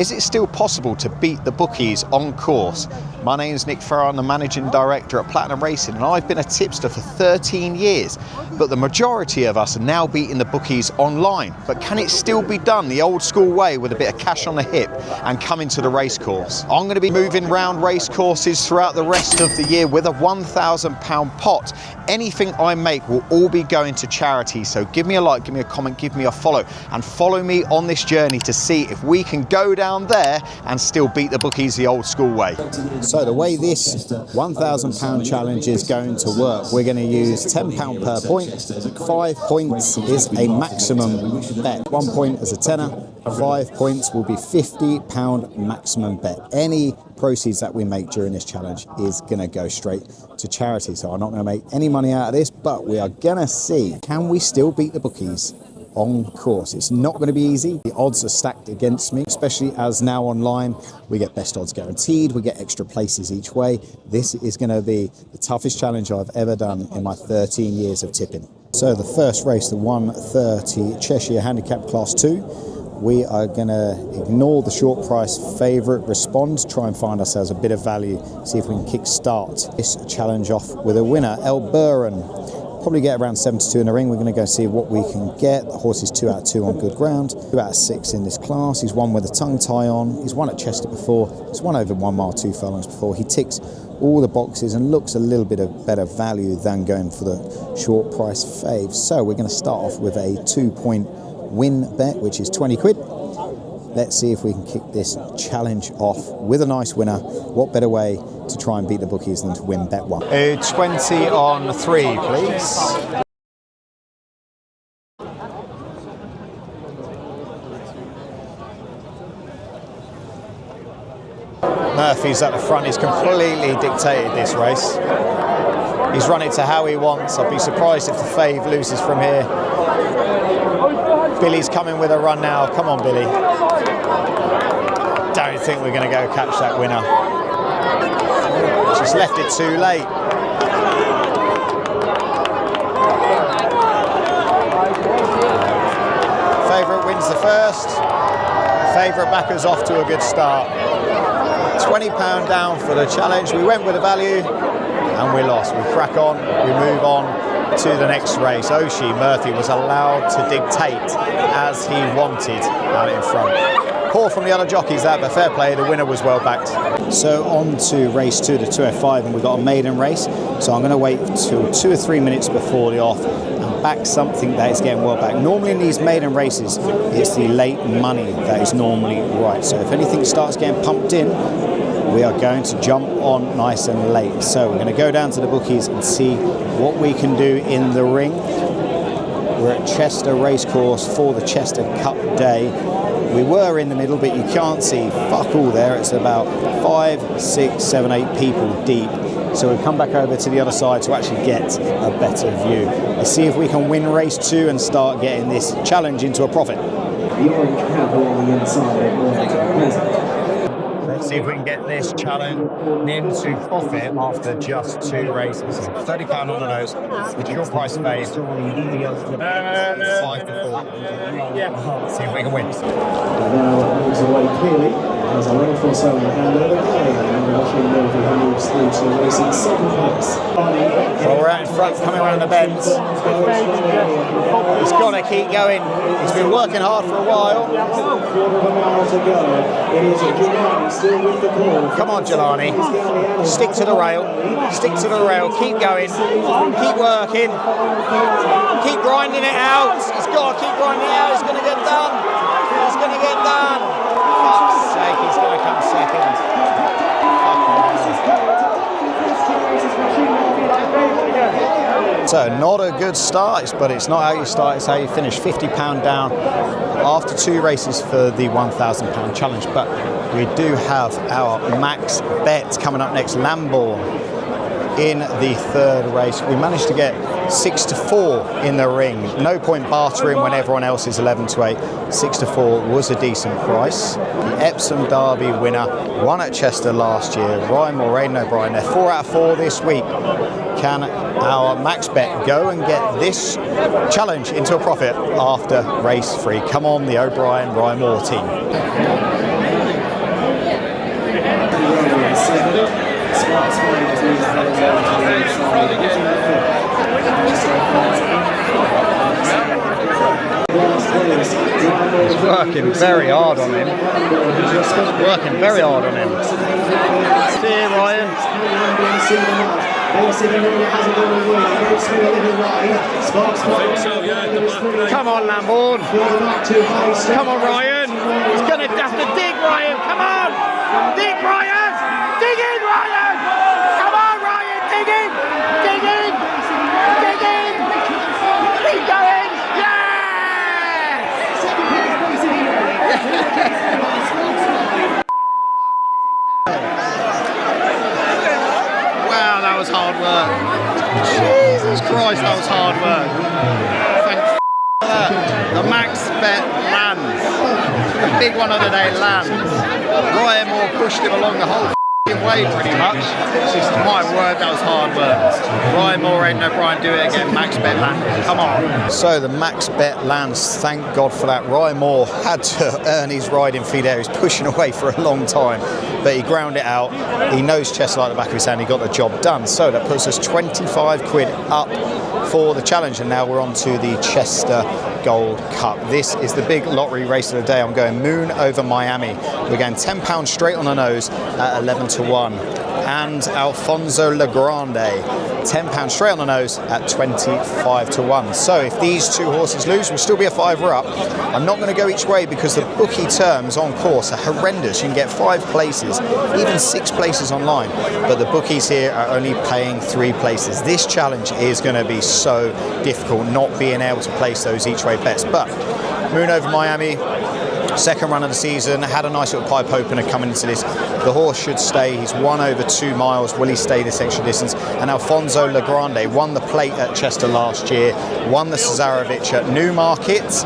Is it still possible to beat the bookies on course? My name is Nick Farrow, I'm the Managing Director at Platinum Racing, and I've been a tipster for 13 years. But the majority of us are now beating the bookies online. But can it still be done the old school way with a bit of cash on the hip and coming to the race course? I'm going to be moving round race courses throughout the rest of the year with a £1,000 pot. Anything I make will all be going to charity, so give me a like, give me a comment, give me a follow, and follow me on this journey to see if we can go down there and still beat the bookies the old school way. So the way this £1,000 challenge is going to work, we're going to use £10 per point. 5 points is a maximum bet. 1 point is a tenner. 5 points will be £50 maximum bet. Any proceeds that we make during this challenge is going to go straight to charity. So I'm not going to make any money out of this, but we are going to see, can we still beat the bookies on course? It's not going to be easy. The odds are stacked against me, especially as now online we get best odds guaranteed, we get extra places each way. This is going to be the toughest challenge I've ever done in my 13 years of tipping. So the first race, the 1:30 Cheshire Handicap Class 2. We are going to ignore the short price favourite, respond, try and find ourselves a bit of value, see if we can kick-start this challenge off with a winner. El Buran, probably get around 72 in the ring. We're going to go see what we can get. The horse is 2 out of 2 on good ground, 2 out of 6 in this class. He's won with a tongue tie on. He's won at Chester before. He's won over 1 mile 2 furlongs before. He ticks all the boxes and looks a little bit of better value than going for the short price fave. So we're going to start off with a 2-point win bet, which is 20 quid. Let's see if we can kick this challenge off with a nice winner. What better way to try and beat the bookies than to win bet 1? 20 on 3, please. Murphy's at the front. He's completely dictated this race. He's run it to how he wants. I'd be surprised if the fave loses from here. Billy's coming with a run now. Come on, Billy. Don't think we're going to go catch that winner. She's left it too late. Favourite wins the first. Favourite backers off to a good start. £20 down for the challenge. We went with a value and we lost. We crack on, we move on to the next race. Oshie Murphy was allowed to dictate as he wanted out in front. Poor from the other jockeys that, but fair play, the winner was well backed. So on to race 2, the 205, and we've got a maiden race. So I'm going to wait till 2 or 3 minutes before the off and back something that is getting well back. Normally in these maiden races, it's the late money that is normally right. So if anything starts getting pumped in, we are going to jump on nice and late. So we're going to go down to the bookies and see what we can do in the ring. We're at Chester Racecourse for the Chester Cup Day. We were in the middle, but you can't see fuck all there. It's about 5, 6, 7, 8 people deep. So we've come back over to the other side to actually get a better view. Let's see if we can win race 2 and start getting this challenge into a profit. The orange cab on the inside. Let's see if we can get this challenge into profit after just 2 races. £30 on the nose. It's your price fade. 5 to 4. Yeah. See if we can win. Now moves away clearly. Has a long for so in the handover. And watching Murphy who moves through to racing second place. So we're out in front, coming around the bend. He's got to keep going. He's been working hard for a while. Quarter of a mile to go. It is Jelani still with the call. Come on, Jelani. Stick to the rail. Stick to the rail. Keep going. Keep working. Keep grinding it out. He's got to keep grinding it out. He's going to get done. He's going to get done. Fuck's sake, he's going to come second. So not a good start, but it's not how you start, it's how you finish. £50 down after 2 races for the £1,000 challenge. But we do have our max bet coming up next, Lambourne, in the 3rd race. We managed to get 6 to 4 in the ring. No point bartering when everyone else is 11 to 8. 6 to 4 was a decent price. The Epsom Derby winner, won at Chester last year. Ryan Moore, Aidan O'Brien, they're 4 out of 4 this week. Can our max bet go and get this challenge into a profit after race 3? Come on, the O'Brien, Ryan Moore team. very hard on him. Working very hard on him. See you, Ryan. Come on, Lambourne. Come on, Ryan. He's going to have to dig, Ryan. Come on. Dig, Ryan. Dig in, Ryan. Come on, Ryan. Dig in. Dig in. Dig in. Keep going. Yeah. Wow, that was hard work. Jesus Christ, that was hard work. Thank for that. The max bet lands. The big one of the day lands. Ryan Moore pushed him along the whole way pretty much. My word, that was hard work. Ryan Moore ain't no Brian, do it again. Max bet lands. Come on. So the max bet lands. Thank God for that. Ryan Moore had to earn his riding fee there. He was pushing away for a long time, but he ground it out. He knows Cheshire like the back of his hand. He got the job done. So that puts us 25 quid up for the challenge, and now we're on to the Chester Gold Cup. This is the big lottery race of the day. I'm going Moon over Miami. We're going £10 straight on the nose at 11 to 1. And Alfonso Legrande, £10 straight on the nose at 25 to 1. So if these two horses lose, we'll still be a fiver up. I'm not going to go each way because the bookie terms on course are horrendous. You can get 5 places, even 6 places online, but the bookies here are only paying 3 places. This challenge is going to be so difficult, not being able to place those each way bets. But Moon over Miami, second run of the season, had a nice little pipe opener coming into this. The horse should stay. He's won over 2 miles. Will he stay this extra distance? And Alfonso Legrande won the plate at Chester last year, won the Cesarovic at Newmarket.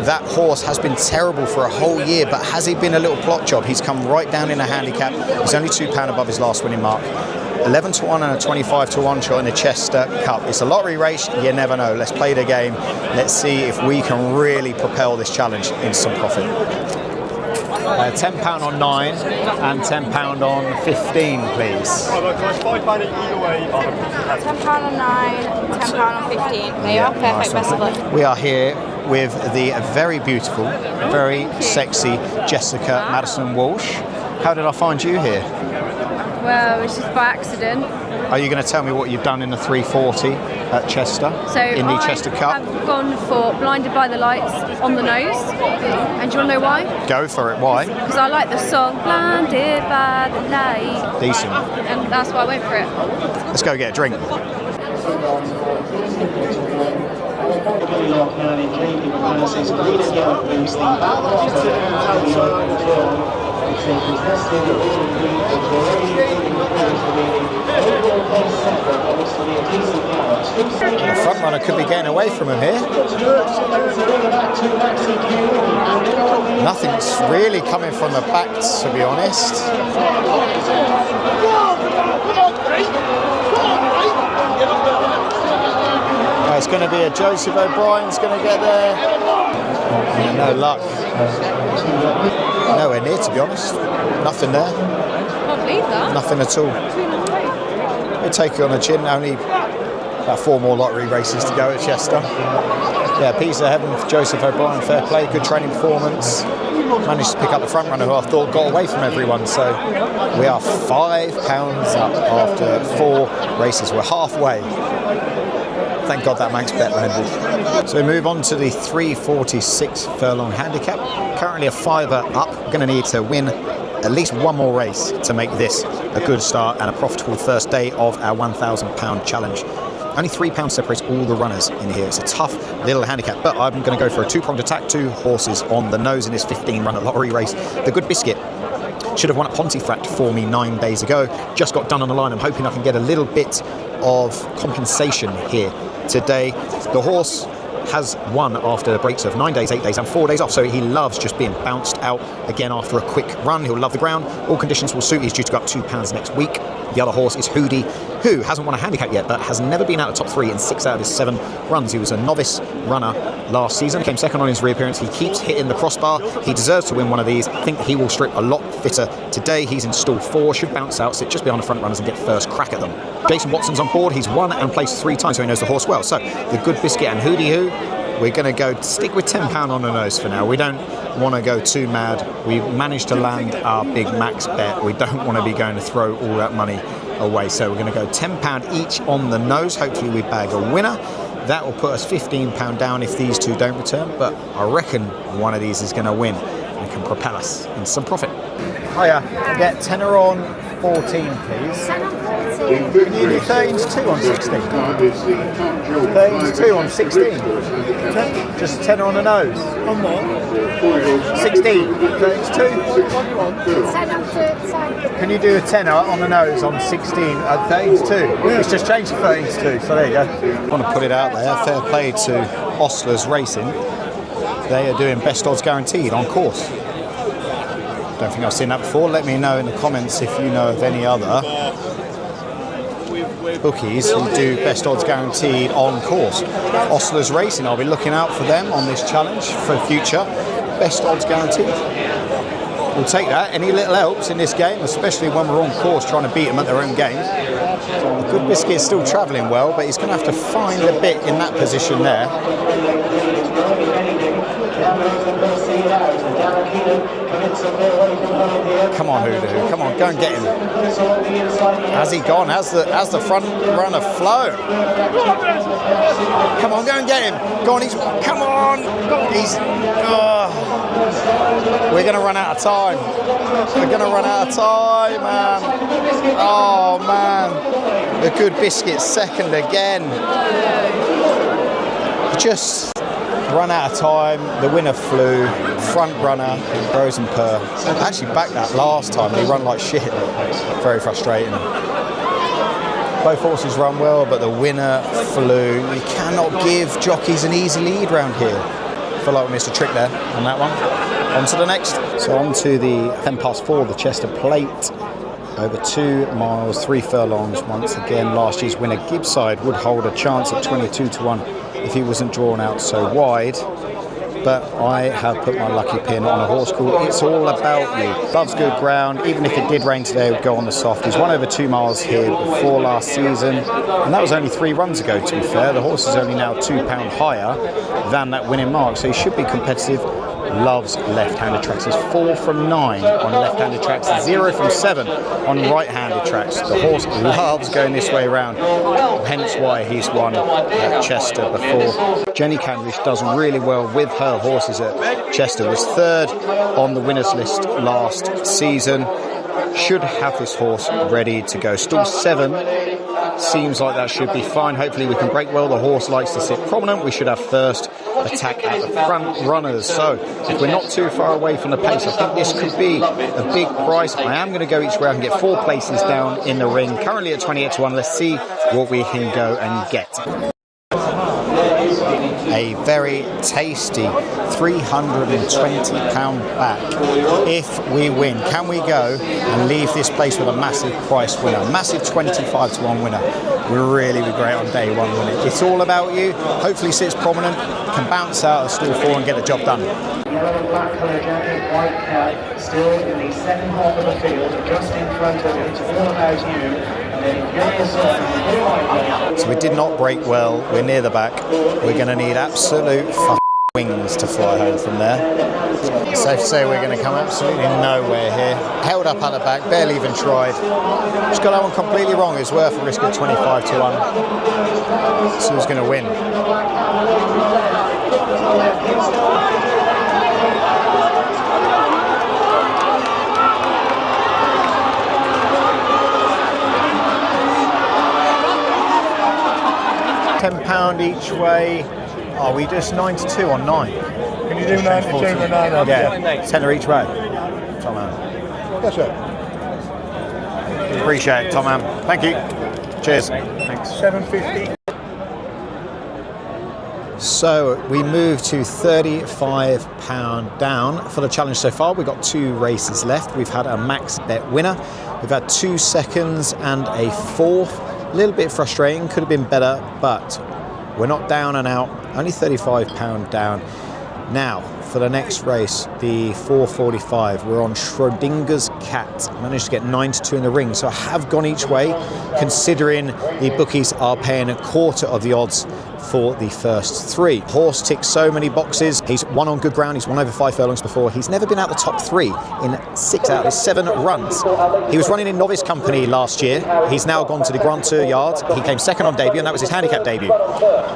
That horse has been terrible for a whole year, but has he been a little plot job? He's come right down in a handicap. He's only £2 above his last winning mark. 11 to 1 and a 25 to 1 shot in the Chester Cup. It's a lottery race, you never know. Let's play the game. Let's see if we can really propel this challenge into some profit. £10 on 9 and £10 on 15, please. £10 on 9, £10 on 15. There you are, perfect, best of luck. We are here with the very beautiful, very sexy Jessica Madison Walsh. How did I find you here? Well, it was just by accident. Are you going to tell me what you've done in the 340 at Chester, in the Chester Cup? I've gone for Blinded by the Lights on the nose. And do you want to know why? Go for it. Why? Because I like the song Blinded by the Light. Decent. And that's why I went for it. Let's go get a drink. The front runner could be getting away from him here. Nothing's really coming from the back, to be honest. It's going to be a Joseph O'Brien's going to get there. Yeah, no luck. Nowhere near, to be honest. Nothing there. Can't believe that. Nothing at all. We'll take it on a chin. Only about 4 more lottery races to go at Chester. Yeah, piece of heaven for Joseph O'Brien. Fair play, good training performance. Managed to pick up the front runner who I thought got away from everyone. So we are £5 up after 4 races. We're halfway. Thank God that max bet landed. So we move on to the 346 furlong handicap. Currently a fiver up. We're going to need to win at least 1 more race to make this a good start and a profitable first day of our £1,000 challenge. Only £3 separates all the runners in here. It's a tough little handicap, but I'm going to go for a 2-pronged attack. 2 horses on the nose in this 15-runner lottery race. The Good Biscuit should have won at Pontefract for me 9 days ago. Just got done on the line. I'm hoping I can get a little bit of compensation here today. The horse has won after breaks of 9 days, 8 days and 4 days off, so he loves just being bounced out again after a quick run. He'll love the ground. All conditions will suit. He's due to go up £2 next week. The other horse is Hoodie, who hasn't won a handicap yet, but has never been out of the top 3 in 6 out of his 7 runs. He was a novice runner last season, came second on his reappearance. He keeps hitting the crossbar. He deserves to win one of these. I think he will strip a lot fitter today. He's in stall 4, should bounce out, sit just behind the front runners and get first crack at them. Jason Watson's on board. He's won and placed 3 times, so he knows the horse well. So the Good Biscuit and Hoodie Who we're going to stick with £10 on the nose for now. We don't want to go too mad. We managed to land our big max bet. We don't want to be going to throw all that money away. So we're going to go £10 each on the nose. Hopefully we bag a winner. That will put us £15 down if these two don't return. But I reckon one of these is going to win and can propel us in some profit. Hiya, get tenner on 14, please. Can you do 13 to 2 on 16? 13 to 2 on 16. Just tenner on the nose. On what? 16. 13 to 2. Can you do a tenner on the nose on 16 at 13 to 2? It's just changed to 13 to 2, so there you go. I want to put it out there. Fair play to Ostlers Racing. They are doing best odds guaranteed on course. Don't think I've seen that before. Let me know in the comments if you know of any other bookies who do best odds guaranteed on course. Ostlers Racing, I'll be looking out for them on this challenge for future. Best odds guaranteed. We'll take that. Any little helps in this game, especially when we're on course trying to beat them at their own game. Good Biscuit is still travelling well, but he's going to have to find a bit in that position there. Come on, Hoodoo. Come on, go and get him. Has he gone? Has the front runner flown? Come on, go and get him. Go on, come on. We're going to run out of time. We're going to run out of time, man. Oh, man. The Good Biscuit second again. Just run out of time. The winner flew. Front runner, Rose and Purr. I actually backed that last time. They run like shit. Very frustrating. Both horses run well, but the winner flew. You cannot give jockeys an easy lead round here. I feel like we missed a trick there on that one. On to the next. So on to the 4, the Chester Plate. Over 2 miles, 3 furlongs. Once again, last year's winner Gibbside would hold a chance at 22 to 1 if he wasn't drawn out so wide. But I have put my lucky pin on a horse called It's All About You. Loves good ground. Even if it did rain today, it would go on the soft. He's won over 2 miles here before last season. And that was only 3 runs ago, to be fair. The horse is only now £2 higher than that winning mark, so he should be competitive. Loves left-handed tracks. He's 4 from 9 on left-handed tracks, 0 from 7 on right-handed tracks. The horse loves going this way around, hence why he's won at Chester before. Jenny Candlish does really well with her horses at Chester. Was 3rd on the winners list last season. Should have this horse ready to go. Still 7. Seems like that should be fine. Hopefully we can break well. The horse likes to sit prominent. We should have first attack at the front runners. So if we're not too far away from the pace, I think this could be a big price. I am going to go each round and get 4 places down in the ring. Currently at 28 to 1. Let's see what we can go and get. A very tasty £320 back if we win. Can we go and leave this place with a massive price winner? Massive 25 to 1 winner. We'll really be great on day 1, wouldn't it? It's All About You. Hopefully sits prominent, can bounce out of stall 4 and get the job done. Yellow and black colour jacket, white cap, still in the second half of the field, just in front of It's All About You. So we did not break well. We're near the back. We're going to need absolute wings to fly home from there. Safe to say we're going to come absolutely nowhere here. Held up at the back, barely even tried. Just got that one completely wrong. It's worth a risk of 25 to 1. So who's going to win? £10 each way. Are we just 9 to 2 on 9? Can you do 9 to 2 or 9 on? Yeah, tenner each way. Tom Ham. Yes, sir. Appreciate it, Tom Ham. Thank you. Cheers. Thanks. 750. So we move to £35 down for the challenge so far. We've got 2 races left. We've had a max bet winner. We've had 2 seconds and a 4th. A little bit frustrating, could have been better, but we're not down and out. Only £35 down. Now, for the next race, the 4:45, we're on Schrodinger's Cat. Managed to get 9 to 2 in the ring, so I have gone each way, considering the bookies are paying a quarter of the odds for the first 3. Horse ticks so many boxes. He's won on good ground. He's won over 5 furlongs before. He's never been out the top 3 in 6 out of his 7 runs. He was running in novice company last year. He's now gone to the Grand Tour yards. He came second on debut, and that was his handicap debut.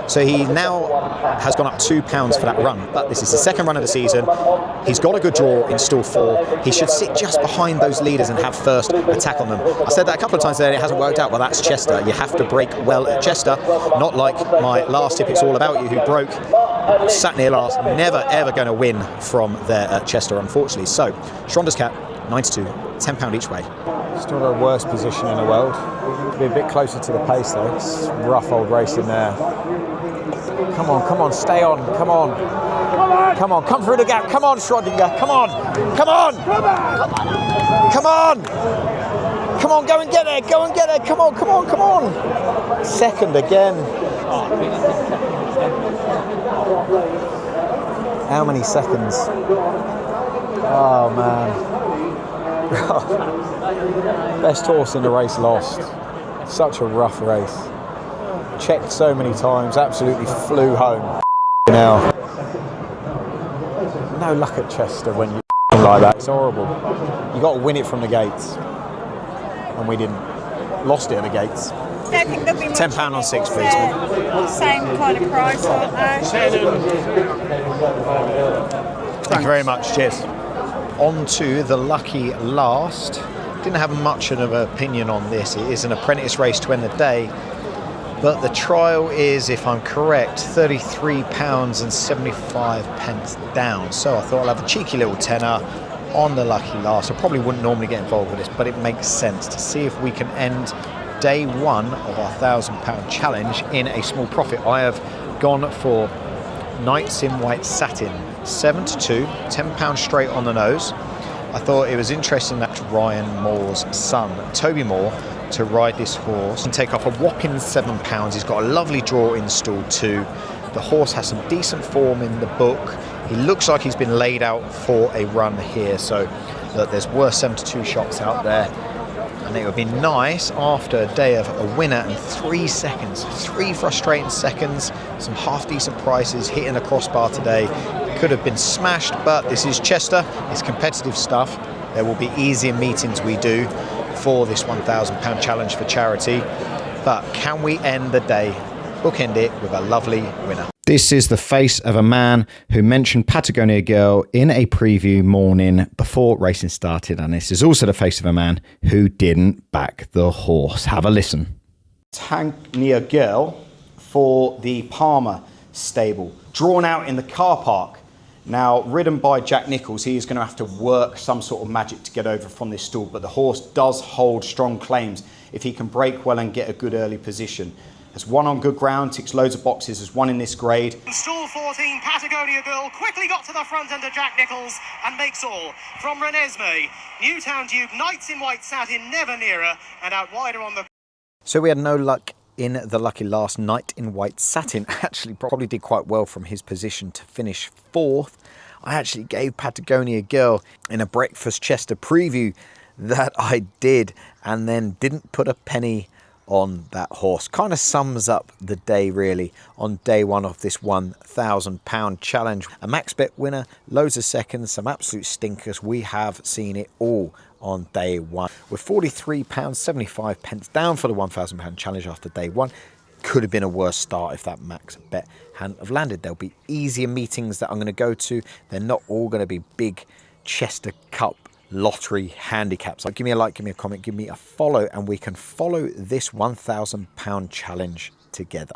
So he now has gone up £2 for that run. But this is the second run of the season. He's got a good draw in stall 4. He should sit just behind those leaders and have first attack on them. I said that a couple of times there, and it hasn't worked out. Well, that's Chester. You have to break well at Chester, not like my last tip, It's All About You, who broke, sat near last, never ever going to win from there at Chester, unfortunately. So, Shronda's Cap, 9-2, £10 each way. Still the worst position in the world. Be a bit closer to the pace though. It's rough old racing there. Come on, stay on, come on, come through the gap, come on, Schrodinger, come on, come on, go and get there, come on. Second again. How many seconds? Oh man. Best horse in the race lost. Such a rough race. Checked so many times, absolutely flew home. Now, no luck at Chester when you like that. It's horrible. You got to win it from the gates, and we didn't. Lost it at the gates. Don't think there'll be much £10 on 6, please. Same kind of price, aren't they? Thank you very much. Cheers. On to the lucky last. Didn't have much of an opinion on this. It is an apprentice race to end the day, but the trial is, if I'm correct, £33.75 down. So I thought I'll have a cheeky little tenner on the lucky last. I probably wouldn't normally get involved with this, but it makes sense to see if we can end day 1 of our £1,000 challenge in a small profit. I have gone for Knights in White Satin, 7-2, £10 straight on the nose. I thought it was interesting that Ryan Moore's son, Toby Moore, to ride this horse and take off a whopping £7. He's got a lovely draw in stall 2. The horse has some decent form in the book. He looks like he's been laid out for a run here, so look, there's worse 7-2 shots out there. And it would be nice after a day of a winner and 3 seconds, 3 frustrating seconds, some half decent prices hitting the crossbar today. Could have been smashed, but this is Chester. It's competitive stuff. There will be easier meetings we do for this £1,000 challenge for charity. But can we end the day, bookend it with a lovely winner? This is the face of a man who mentioned Patagonia Girl in a preview morning before racing started, and this is also the face of a man who didn't back the horse. Have a listen. Patagonia Girl for the Palmer stable, drawn out in the car park. Now, ridden by Jack Nicholls, he is going to have to work some sort of magic to get over from this stall, but the horse does hold strong claims if he can break well and get a good early position. Has won on good ground, ticks loads of boxes, has won in this grade. Stall 14, Patagonia Girl, quickly got to the front under Jack Nicholls and makes all. From Renesmee, Newtown Duke, Knights in White Satin, never nearer, and out wider on the... So we had no luck in the lucky last. Knight in White Satin actually probably did quite well from his position to finish 4th. I actually gave Patagonia Girl in a Breakfast Chester preview that I did, and then didn't put a penny on that horse. Kind of sums up the day really on day 1 of this £1,000 challenge. A max bet winner, loads of seconds, some absolute stinkers. We have seen it all on day 1. With £43.75 down for the £1,000 challenge after day 1. Could have been a worse start if that max bet hadn't have landed. There'll be easier meetings that I'm going to go to. They're not all going to be big Chester Cup lottery handicaps. So give me a like, give me a comment, give me a follow, and we can follow this £1,000 challenge together.